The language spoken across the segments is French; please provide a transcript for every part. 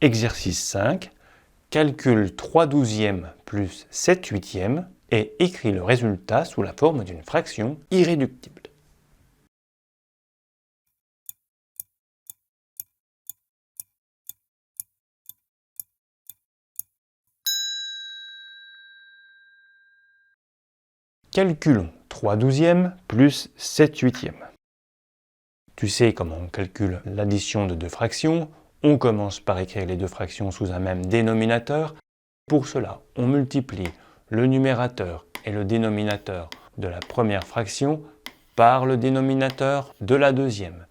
Exercice 5. Calcule 3 douzièmes plus 7 huitièmes et écris le résultat sous la forme d'une fraction irréductible. Calculons 3 douzièmes plus 7 huitièmes. Tu sais comment on calcule l'addition de deux fractions. On commence par écrire les deux fractions sous un même dénominateur. Pour cela, on multiplie le numérateur et le dénominateur de la première fraction par le dénominateur de la deuxième.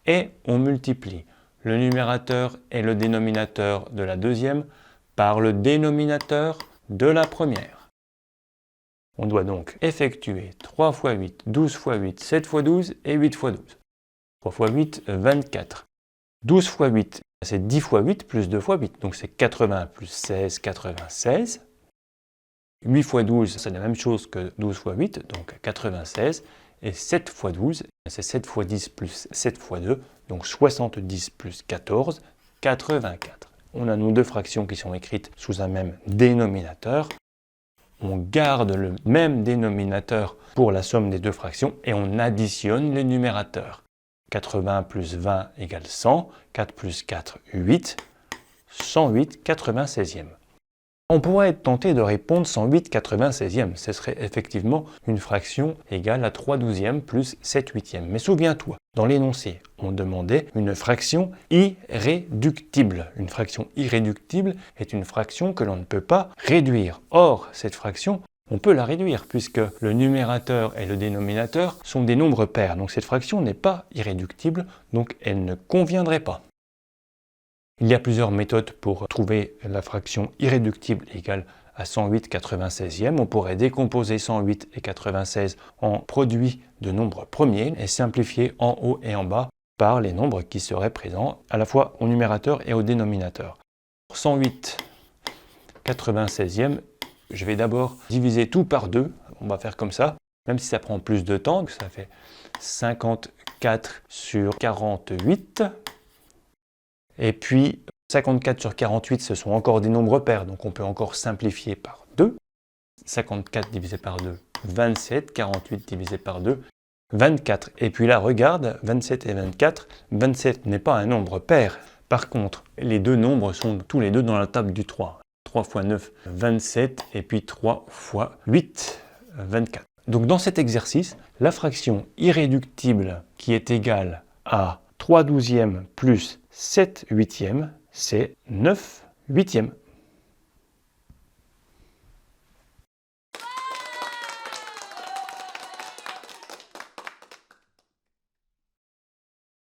Et on multiplie le numérateur et le dénominateur de la deuxième par le dénominateur de la première. On doit donc effectuer 3 fois 8, 12 fois 8, 7 fois 12 et 8 fois 12. 3 fois 8, 24. 12 fois 8, c'est 10 fois 8 plus 2 fois 8. Donc c'est 80 plus 16, 96. 8 fois 12, c'est la même chose que 12 fois 8, donc 96. Et 7 fois 12, c'est 7 fois 10 plus 7 fois 2, donc 70 plus 14, 84. On a nos deux fractions qui sont écrites sous un même dénominateur. On garde le même dénominateur pour la somme des deux fractions et on additionne les numérateurs. 80 plus 20 égale 100, 4 plus 4, 8, 108 96e. On pourrait être tenté de répondre 108 96e, ce serait effectivement une fraction égale à 3 douzièmes plus 7 huitièmes. Mais souviens-toi, dans l'énoncé, on demandait une fraction irréductible. Une fraction irréductible est une fraction que l'on ne peut pas réduire. Or, cette fraction, on peut la réduire puisque le numérateur et le dénominateur sont des nombres pairs. Donc cette fraction n'est pas irréductible, donc elle ne conviendrait pas. Il y a plusieurs méthodes pour trouver la fraction irréductible égale à 108 96e. On pourrait décomposer 108 et 96 en produits de nombres premiers et simplifier en haut et en bas par les nombres qui seraient présents à la fois au numérateur et au dénominateur. 108 96e, je vais d'abord diviser tout par 2. On va faire comme ça, même si ça prend plus de temps, que ça fait 54 sur 48. Et puis 54 sur 48, ce sont encore des nombres pairs, donc on peut encore simplifier par 2. 54 divisé par 2, 27. 48 divisé par 2, 24. Et puis là, regarde, 27 et 24. 27 n'est pas un nombre pair. Par contre, les deux nombres sont tous les deux dans la table du 3. 3 fois 9, 27. Et puis 3 fois 8, 24. Donc dans cet exercice, la fraction irréductible qui est égale à 3 douzièmes plus 7 huitièmes, c'est 9 huitièmes.